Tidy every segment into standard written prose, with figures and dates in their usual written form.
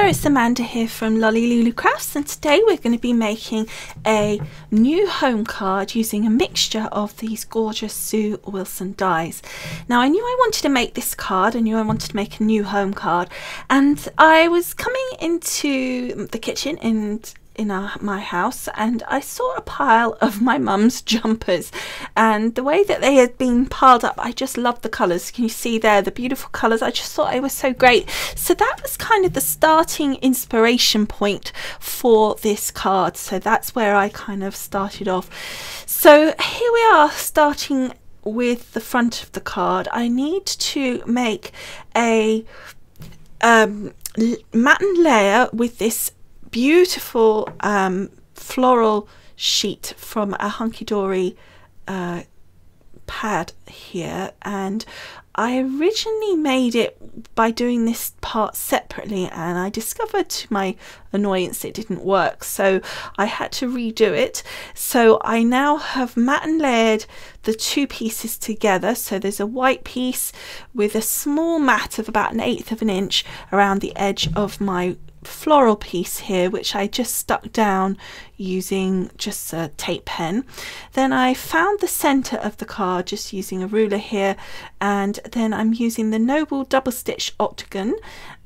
it's Amanda here from Lolli Lulu Crafts, and today we're going to be making a new home card using a mixture of these gorgeous Sue Wilson dies. Now I knew I wanted to make this card, I knew I wanted to make a new home card, and I was coming into the kitchen in my house and I saw a pile of my mum's jumpers, and the way that they had been piled up, I just loved the colours. Can you see there the beautiful colours? I just thought they were so great. So that was kind of the starting inspiration point for this card. So that's where I kind of started off. So here we are, starting with the front of the card. I need to make a matten layer with this beautiful floral sheet from a hunky dory pad here, and I originally made it by doing this part separately, and I discovered to my annoyance it didn't work, so I had to redo it. So I now have matten layered the two pieces together. So there's a white piece with a small mat of about 1/8 of an inch around the edge of my floral piece here, which I just stuck down using just a tape pen. Then I found the center of the card just using a ruler here, and then I'm using the Noble double stitch Octagon,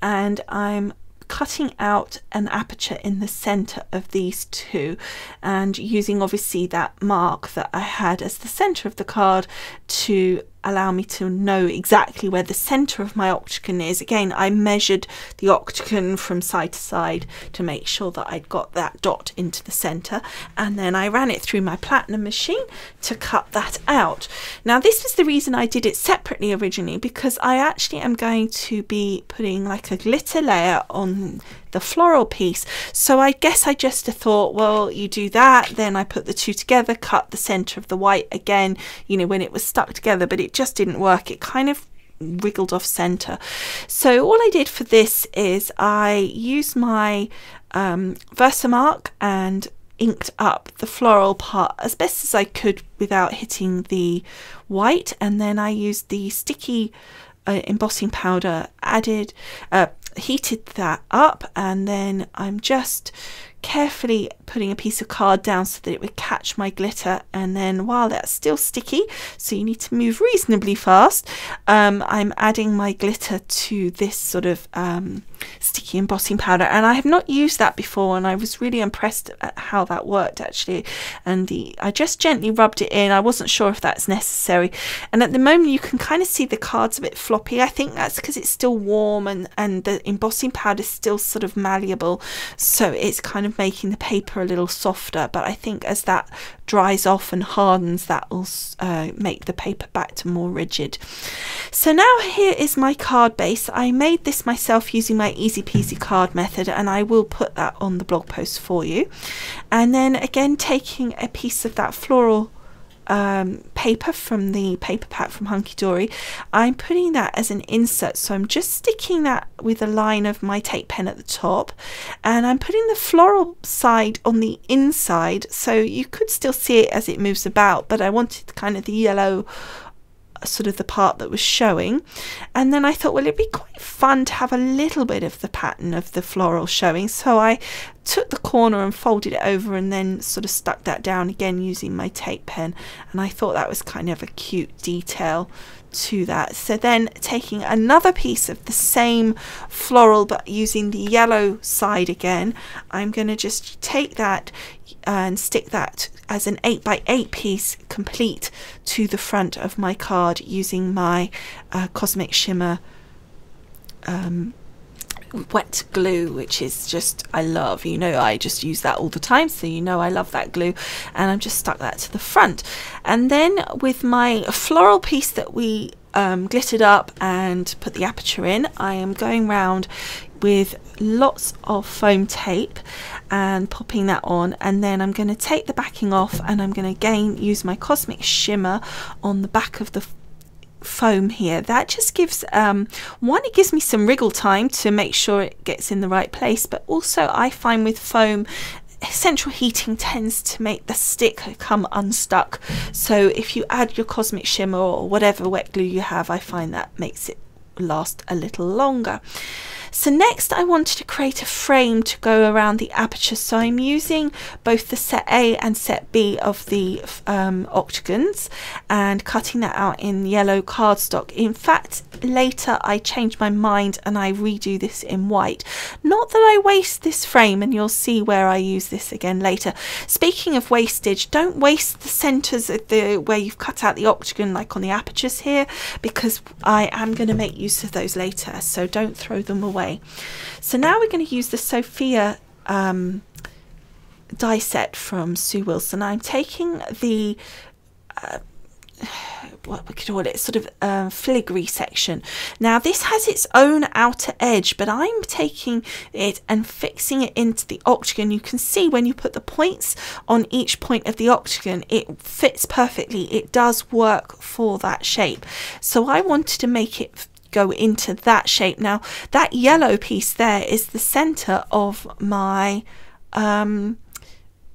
and I'm cutting out an aperture in the center of these two, and using obviously that mark that I had as the center of the card to allow me to know exactly where the center of my octagon is. Again, I measured the octagon from side to side to make sure that I'd got that dot into the center, and then I ran it through my platinum machine to cut that out. Now this was the reason I did it separately originally, because I actually am going to be putting like a glitter layer on the floral piece. So I guess I just thought, well, you do that, then I put the two together, cut the center of the white again, you know, when it was stuck together, but it just didn't work. It kind of wriggled off center. So all I did for this is I used my Versamark and inked up the floral part as best as I could without hitting the white, and then I used the sticky embossing powder, heated that up, and then I'm just carefully putting a piece of card down so that it would catch my glitter. And then while that's still sticky, so you need to move reasonably fast, I'm adding my glitter to this sort of sticky embossing powder, and I have not used that before, and I was really impressed at how that worked actually. And I just gently rubbed it in. I wasn't sure if that's necessary, and at the moment you can kind of see the card's a bit floppy. I think that's because it's still warm, and the embossing powder is still sort of malleable, so it's kind of making the paper a little softer. But I think as that dries off and hardens, that will make the paper back to more rigid. So now here is my card base. I made this myself using my easy peasy card method, and I will put that on the blog post for you. And then again, taking a piece of that floral paper from the paper pack from Hunky Dory, I'm putting that as an insert. So I'm just sticking that with a line of my tape pen at the top, and I'm putting the floral side on the inside, so you could still see it as it moves about, but I wanted kind of the yellow, sort of the part that was showing. And then I thought, well, it'd be quite fun to have a little bit of the pattern of the floral showing, so I took the corner and folded it over, and then sort of stuck that down again using my tape pen, and I thought that was kind of a cute detail to that. So then taking another piece of the same floral but using the yellow side again, I'm going to just take that and stick that as an 8x8 piece complete to the front of my card using my Cosmic Shimmer wet glue, which is just, I love, you know, I just use that all the time, so you know I love that glue, and I've just stuck that to the front. And then with my floral piece that we glittered up and put the aperture in, I am going round with lots of foam tape and popping that on, and then I'm going to take the backing off, and I'm going to again use my Cosmic Shimmer on the back of the foam here. That just gives one, it gives me some wriggle time to make sure it gets in the right place, but also I find with foam, central heating tends to make the stick come unstuck, so if you add your Cosmic Shimmer or whatever wet glue you have, I find that makes it last a little longer. So next I wanted to create a frame to go around the aperture, so I'm using both the set A and set B of the octagons and cutting that out in yellow cardstock. In fact, later I changed my mind and I redo this in white. Not that I waste this frame, and you'll see where I use this again later. Speaking of wastage, don't waste the centres of the where you've cut out the octagon, like on the apertures here, because I am going to make use of those later, so don't throw them away. So now we're going to use the Sophia die set from Sue Wilson. I'm taking the what we could call it, sort of filigree section. Now this has its own outer edge, but I'm taking it and fixing it into the octagon. You can see when you put the points on each point of the octagon, it fits perfectly. It does work for that shape. So I wanted to make it go into that shape. Now that yellow piece there is the center of my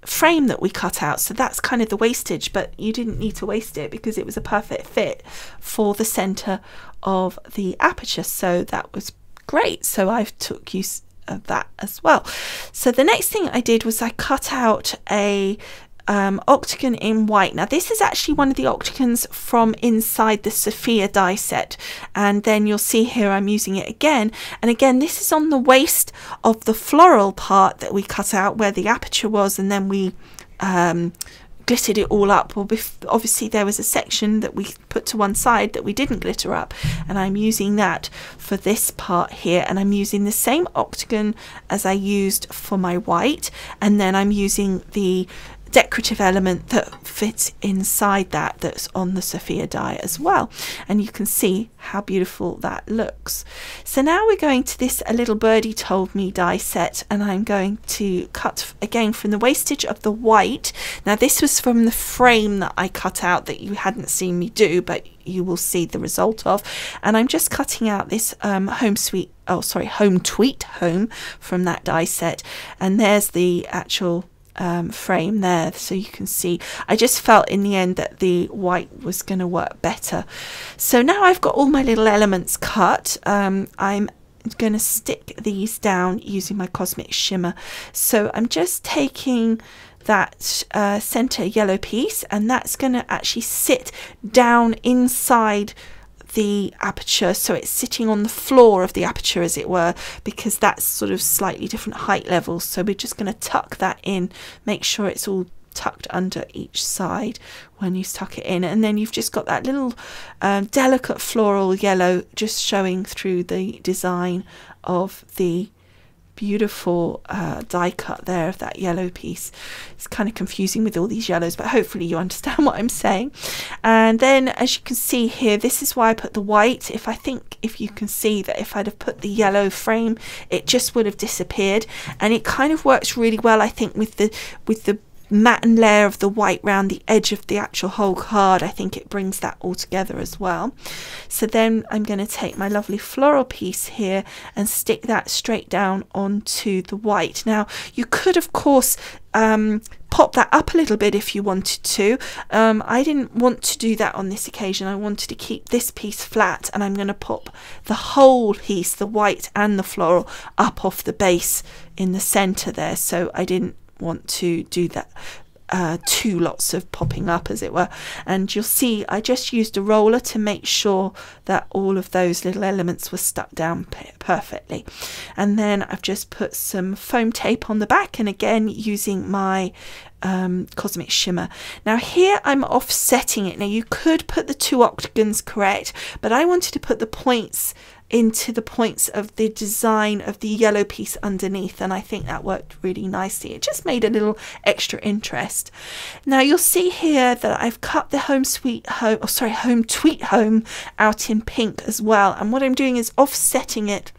frame that we cut out, so that's kind of the wastage, but you didn't need to waste it because it was a perfect fit for the center of the aperture, so that was great. So I've took use of that as well. So the next thing I did was I cut out a octagon in white. Now this is actually one of the octagons from inside the Sophia die set, and then you'll see here I'm using it again, and again this is on the waist of the floral part that we cut out where the aperture was, and then we glittered it all up. Well, obviously there was a section that we put to one side that we didn't glitter up, and I'm using that for this part here, and I'm using the same octagon as I used for my white, and then I'm using the decorative element that fits inside that's on the Sophia die as well, and you can see how beautiful that looks. So now we're going to this A Little Birdie Told Me die set, and I'm going to cut again from the wastage of the white. Now this was from the frame that I cut out that you hadn't seen me do, but you will see the result of, and I'm just cutting out this Home Tweet Home from that die set, and there's the actual frame there, so you can see I just felt in the end that the white was going to work better. So now I've got all my little elements cut. I'm going to stick these down using my Cosmic Shimmer. So I'm just taking that center yellow piece, and that's going to actually sit down inside the aperture, so it's sitting on the floor of the aperture as it were, because that's sort of slightly different height levels. So we're just going to tuck that in, make sure it's all tucked under each side when you tuck it in, and then you've just got that little delicate floral yellow just showing through the design of the beautiful die cut there of that yellow piece. It's kind of confusing with all these yellows, but hopefully you understand what I'm saying. And then as you can see here, this is why I put the white. If you can see that if I'd have put the yellow frame, it just would have disappeared, and it kind of works really well, I think, with the matte layer of the white round the edge of the actual whole card. I think it brings that all together as well. So then I'm going to take my lovely floral piece here and stick that straight down onto the white. Now you could of course pop that up a little bit if you wanted to. I didn't want to do that on this occasion. I wanted to keep this piece flat, and I'm going to pop the whole piece, the white and the floral, up off the base in the center there, so I didn't want to do that two lots of popping up as it were. And you'll see I just used a roller to make sure that all of those little elements were stuck down perfectly, and then I've just put some foam tape on the back, and again using my Cosmic Shimmer. Now here I'm offsetting it. Now you could put the two octagons correct, but I wanted to put the points into the points of the design of the yellow piece underneath, and I think that worked really nicely. It just made a little extra interest. Now you'll see here that I've cut the Home Tweet Home out in pink as well, and what I'm doing is offsetting it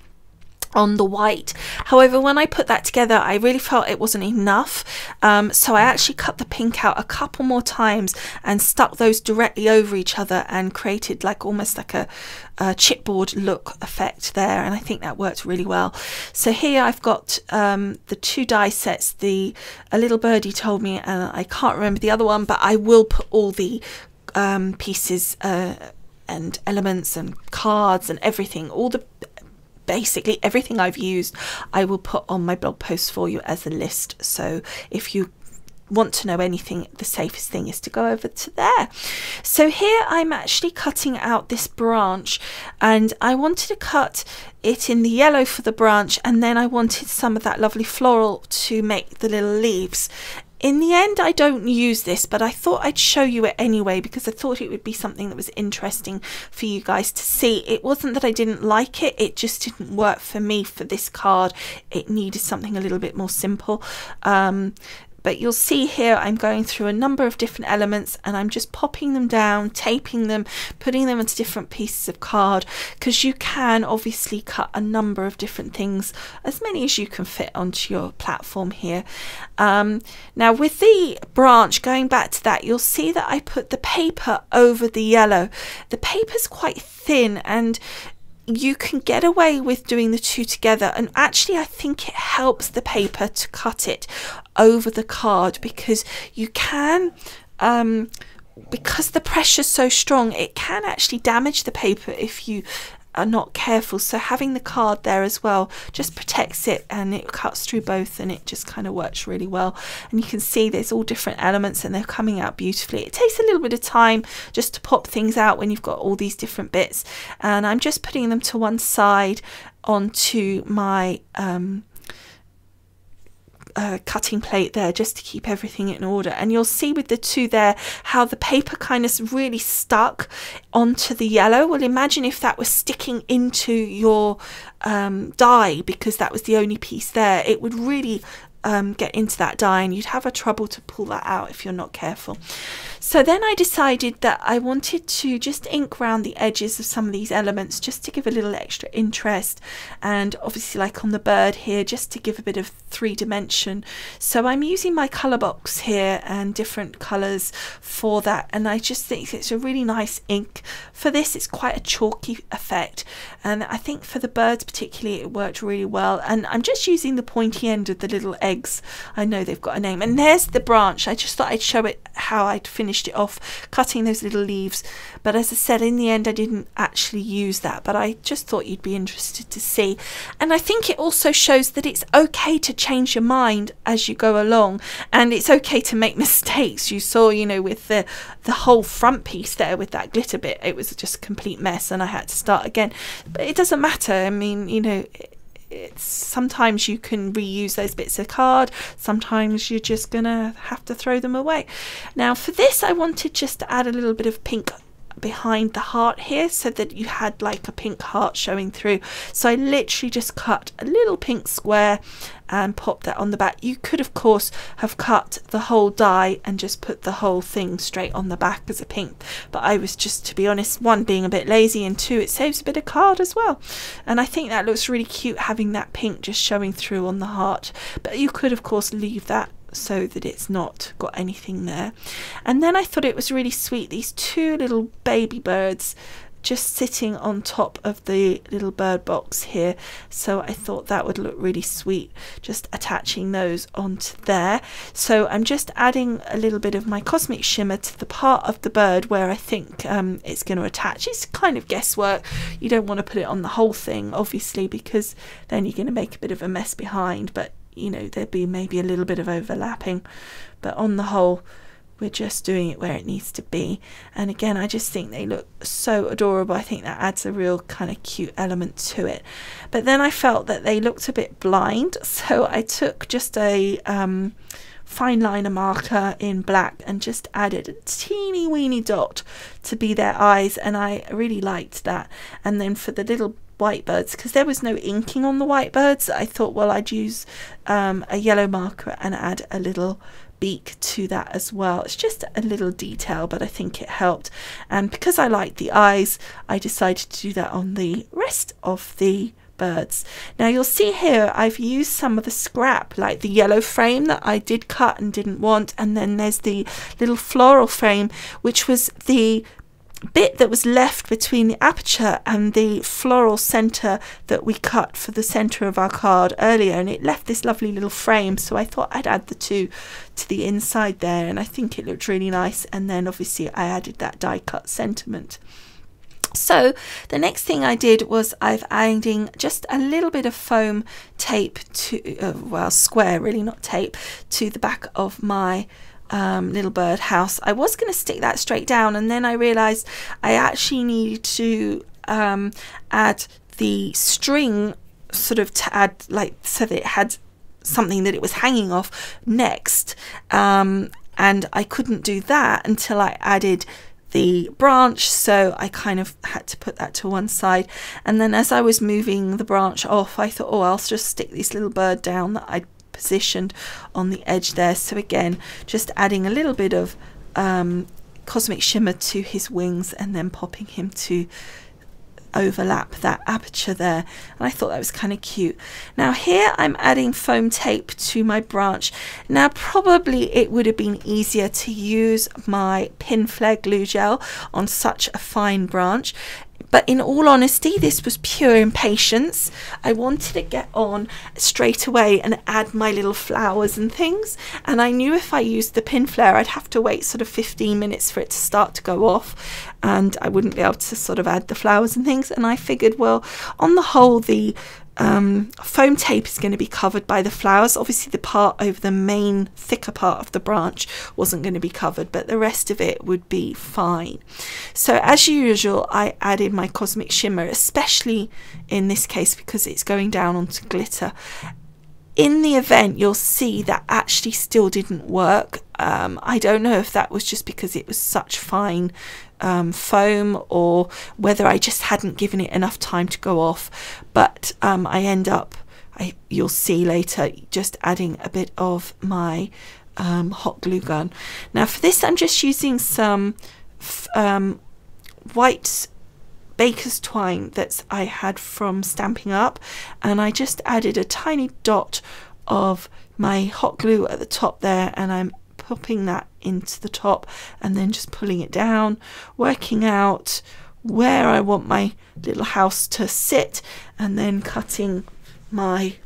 on the white. However, when I put that together, I really felt it wasn't enough, so I actually cut the pink out a couple more times and stuck those directly over each other and created like almost like a chipboard look effect there, and I think that worked really well. So here I've got the two die sets, A Little Birdie Told Me, and I can't remember the other one, but I will put all the pieces and elements and cards and everything, all the basically everything I've used I will put on my blog post for you as a list, so if you want to know anything, the safest thing is to go over to there. So here I'm actually cutting out this branch, and I wanted to cut it in the yellow for the branch, and then I wanted some of that lovely floral to make the little leaves. In the end, I don't use this, but I thought I'd show you it anyway because I thought it would be something that was interesting for you guys to see. It wasn't that I didn't like it, it just didn't work for me for this card. It needed something a little bit more simple. But you'll see here I'm going through a number of different elements, and I'm just popping them down, taping them, putting them onto different pieces of card, because you can obviously cut a number of different things, as many as you can fit onto your platform here. Now with the branch, going back to that, you'll see that I put the paper over the yellow. The paper's quite thin, and you can get away with doing the two together, and actually I think it helps the paper to cut it over the card, because you can because the pressure's so strong, it can actually damage the paper if you are not careful. So having the card there as well just protects it, and it cuts through both, and it just kind of works really well. And you can see there's all different elements and they're coming out beautifully. It takes a little bit of time just to pop things out when you've got all these different bits, and I'm just putting them to one side onto my cutting plate there, just to keep everything in order. And you'll see with the two there how the paper kind of really stuck onto the yellow. Well, imagine if that was sticking into your die, because that was the only piece there. It would really get into that die, and you'd have a trouble to pull that out if you're not careful. So then I decided that I wanted to just ink around the edges of some of these elements just to give a little extra interest, and obviously like on the bird here, just to give a bit of 3-dimension. So I'm using my colour box here and different colours for that, and I just think it's a really nice ink. For this it's quite a chalky effect, and I think for the birds particularly it worked really well. And I'm just using the pointy end of the little eggs. I know they've got a name. And there's the branch. I just thought I'd show it how I'd finished it off, cutting those little leaves. But as I said, in the end I didn't actually use that, but I just thought you'd be interested to see. And I think it also shows that it's okay to change your mind as you go along, and it's okay to make mistakes. You saw, you know, with the whole front piece there with that glitter bit, it was just a complete mess and I had to start again. But it doesn't matter. I mean, you know, it's sometimes you can reuse those bits of card, sometimes you're just gonna have to throw them away. Now for this I wanted just to add a little bit of pink behind the heart here, so that you had like a pink heart showing through. So I literally just cut a little pink square and popped that on the back. You could of course have cut the whole die and just put the whole thing straight on the back as a pink, but I was just, to be honest, one, being a bit lazy, and two, it saves a bit of card as well. And I think that looks really cute, having that pink just showing through on the heart. But you could of course leave that so that it's not got anything there. And then I thought it was really sweet, these two little baby birds just sitting on top of the little bird box here. So I thought that would look really sweet, just attaching those onto there. So I'm just adding a little bit of my Cosmic Shimmer to the part of the bird where I think it's going to attach. It's kind of guesswork. You don't want to put it on the whole thing, obviously, because then you're going to make a bit of a mess behind. But you know, there'd be maybe a little bit of overlapping, but on the whole we're just doing it where it needs to be. And again, I just think they look so adorable. I think that adds a real kind of cute element to it. But then I felt that they looked a bit blind, so I took just a fine liner marker in black and just added a teeny weeny dot to be their eyes, and I really liked that. And then for the little white birds, because there was no inking on the white birds, I thought, well, I'd use a yellow marker and add a little beak to that as well. It's just a little detail, but I think it helped. And because I liked the eyes, I decided to do that on the rest of the birds. Now you'll see here I've used some of the scrap, like the yellow frame that I did cut and didn't want, and then there's the little floral frame, which was the bit that was left between the aperture and the floral center that we cut for the center of our card earlier, and it left this lovely little frame. So I thought I'd add the two to the inside there, and I think it looked really nice. And then obviously I added that die cut sentiment. So the next thing I did was I've adding just a little bit of foam tape to, well, square really, not tape, to the back of my little bird house. I was going to stick that straight down, and then I realised I actually needed to add the string, sort of to add, like, so that it had something that it was hanging off next, and I couldn't do that until I added the branch, so I kind of had to put that to one side. And then as I was moving the branch off, I thought, oh, I'll just stick this little bird down that I positioned on the edge there. So again, just adding a little bit of cosmic shimmer to his wings and then popping him to overlap that aperture there, and I thought that was kind of cute. Now here I'm adding foam tape to my branch. Now probably it would have been easier to use my pin flare glue gel on such a fine branch, but in all honesty, this was pure impatience. I wanted to get on straight away and add my little flowers and things, and I knew if I used the pin flare I'd have to wait sort of 15 minutes for it to start to go off, and I wouldn't be able to sort of add the flowers and things. And I figured, well, on the whole, the foam tape is going to be covered by the flowers. Obviously the part over the main thicker part of the branch wasn't going to be covered, but the rest of it would be fine. So as usual, I added my cosmic shimmer, especially in this case because it's going down onto glitter. In the event, you'll see that actually still didn't work. I don't know if that was just because it was such fine foam, or whether I just hadn't given it enough time to go off, but I end up, you'll see later, just adding a bit of my hot glue gun. Now for this I'm just using some white baker's twine that I had from Stamping Up, and I just added a tiny dot of my hot glue at the top there, and I'm popping that into the top and then just pulling it down, working out where I want my little house to sit, and then cutting my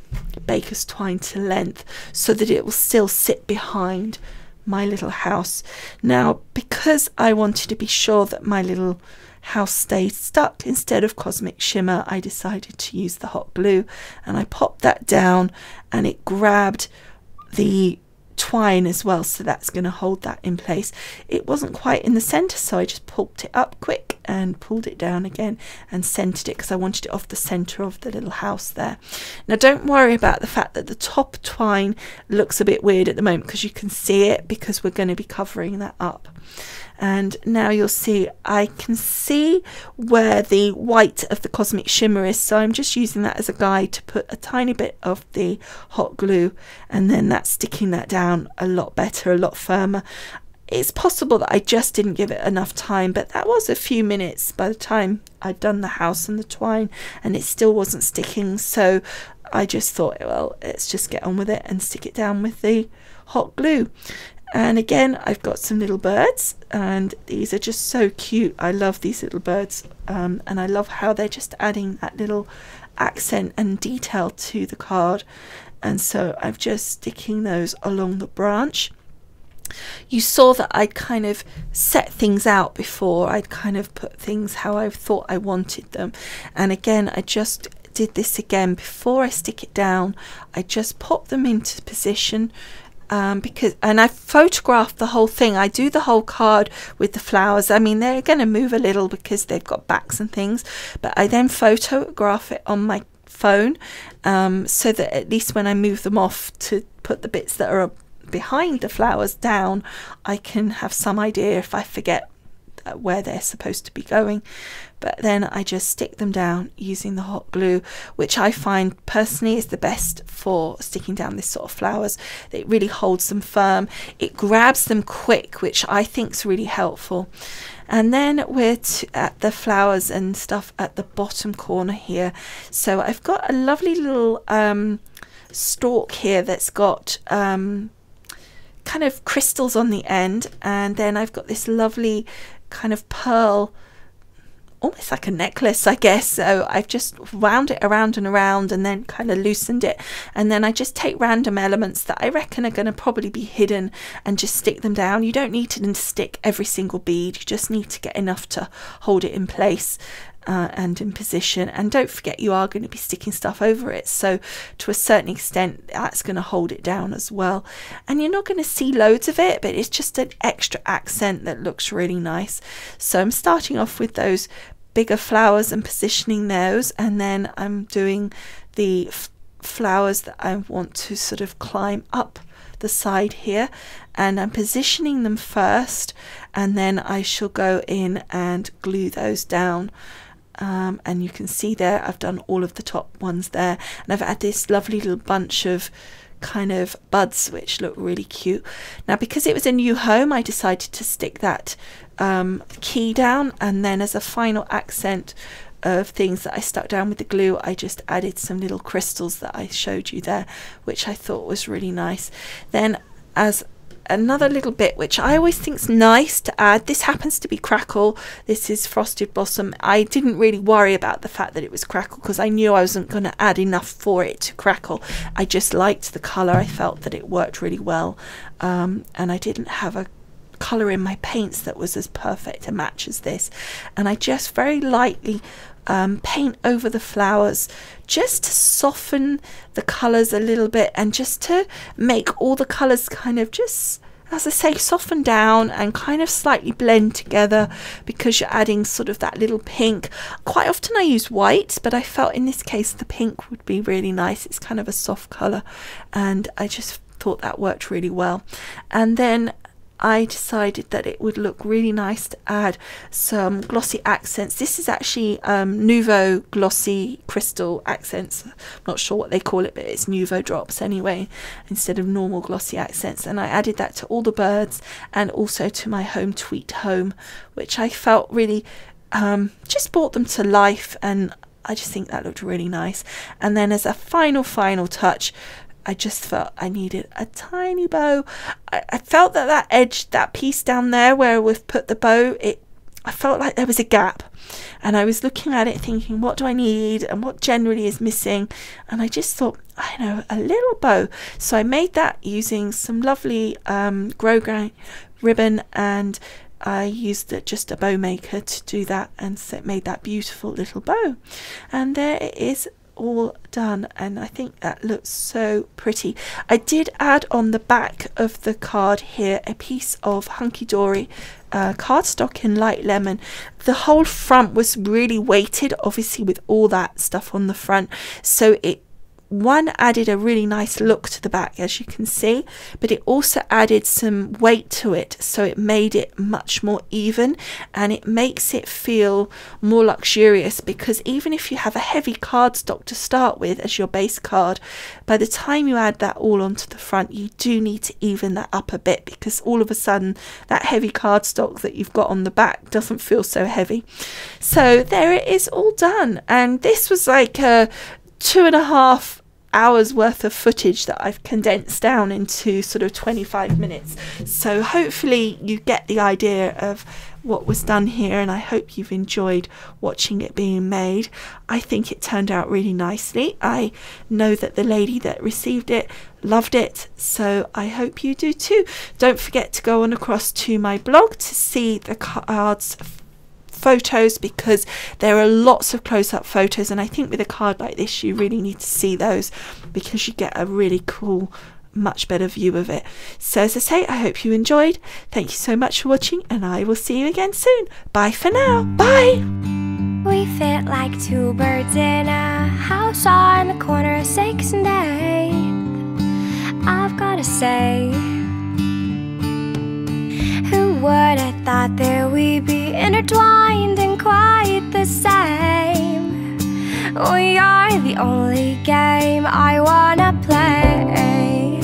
baker's twine to length so that it will still sit behind my little house. Now because I wanted to be sure that my little house stayed stuck, instead of cosmic shimmer I decided to use the hot glue, and I popped that down and it grabbed the twine as well, so that's going to hold that in place. It wasn't quite in the center, so I just pulled it up quick and pulled it down again and centered it because I wanted it off the center of the little house there. Now don't worry about the fact that the top twine looks a bit weird at the moment, because you can see it, because we're going to be covering that up. And now you'll see I can see where the white of the cosmic shimmer is, so I'm just using that as a guide to put a tiny bit of the hot glue, and then that's sticking that down a lot better, a lot firmer. It's possible that I just didn't give it enough time, but that was a few minutes by the time I'd done the house and the twine, and it still wasn't sticking. So I just thought, well, let's just get on with it and stick it down with the hot glue. And again, I've got some little birds, and these are just so cute. I love these little birds, and I love how they're just adding that little accent and detail to the card. And so I'm just sticking those along the branch. You saw that I'd kind of set things out before. I'd kind of put things how I thought I wanted them, and again I just did this again before I stick it down. I just pop them into position, and I photographed the whole thing. I do the whole card with the flowers. I mean, they're going to move a little because they've got backs and things, but I then photograph it on my phone, so that at least when I move them off to put the bits that are behind the flowers down, I can have some idea if I forget where they're supposed to be going. But then I just stick them down using the hot glue, which I find personally is the best for sticking down this sort of flowers. It really holds them firm, it grabs them quick, which I think is really helpful. And then we're at the flowers and stuff at the bottom corner here. So I've got a lovely little stalk here that's got kind of crystals on the end, and then I've got this lovely kind of pearl, almost like a necklace, I guess. So I've just wound it around and around and then kind of loosened it, and then I just take random elements that I reckon are going to probably be hidden and just stick them down. You don't need to stick every single bead, you just need to get enough to hold it in place. and in position. And don't forget, you are going to be sticking stuff over it, so to a certain extent that's going to hold it down as well. And you're not going to see loads of it, but it's just an extra accent that looks really nice. So I'm starting off with those bigger flowers and positioning those, and then I'm doing the flowers that I want to sort of climb up the side here, and I'm positioning them first, and then I shall go in and glue those down. And you can see there I've done all of the top ones there, and I've had this lovely little bunch of kind of buds which look really cute. Now, because it was a new home, I decided to stick that key down, and then as a final accent of things that I stuck down with the glue, I just added some little crystals that I showed you there, which I thought was really nice. Then as another little bit which I always think is nice to add, this happens to be crackle, this is frosted blossom. I didn't really worry about the fact that it was crackle because I knew I wasn't going to add enough for it to crackle. I just liked the colour, I felt that it worked really well, and I didn't have a colour in my paints that was as perfect a match as this, and I just very lightly paint over the flowers just to soften the colours a little bit, and just to make all the colours kind of just, as I say, soften down and kind of slightly blend together, because you're adding sort of that little pink. Quite often I use white, but I felt in this case the pink would be really nice. It's kind of a soft colour, and I just thought that worked really well. And then I decided that it would look really nice to add some glossy accents. This is actually Nouveau glossy crystal accents. I'm not sure what they call it, but it's Nouveau drops anyway, instead of normal glossy accents. And I added that to all the birds and also to my home tweet home, which I felt really just brought them to life, and I just think that looked really nice. And then as a final touch, I just felt I needed a tiny bow. I felt that that edge, that piece down there where we've put the bow, I felt like there was a gap, and I was looking at it thinking, what do I need and what generally is missing? And I just thought, I know, a little bow. So I made that using some lovely grosgrain ribbon, and I used just a bow maker to do that, and so it made that beautiful little bow. And there it is, all done, and I think that looks so pretty. I did add on the back of the card here a piece of Hunky Dory cardstock in light lemon. The whole front was really weighted, obviously, with all that stuff on the front, so it added a really nice look to the back, as you can see, but it also added some weight to it, so it made it much more even, and it makes it feel more luxurious, because even if you have a heavy cardstock to start with as your base card, by the time you add that all onto the front, you do need to even that up a bit, because all of a sudden that heavy cardstock that you've got on the back doesn't feel so heavy. So there it is, all done, and this was like a 2.5 hours worth of footage that I've condensed down into sort of 25 minutes. So hopefully you get the idea of what was done here, and I hope you've enjoyed watching it being made. I think it turned out really nicely. I know that the lady that received it loved it, so I hope you do too. Don't forget to go on across to my blog to see the cards photos, because there are lots of close-up photos, and I think with a card like this you really need to see those, because you get a really cool, much better view of it. So as I say, I hope you enjoyed. Thank you so much for watching, and I will see you again soon. Bye for now. Bye. We fit like two birds in a house on the corner of 6th and 8th. I've gotta say, who would have thought that we'd be intertwined and quite the same? We are the only game I wanna play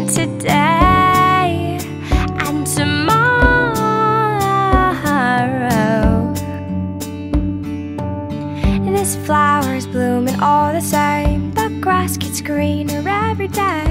today and tomorrow. This flower's blooming all the same, the grass gets greener every day.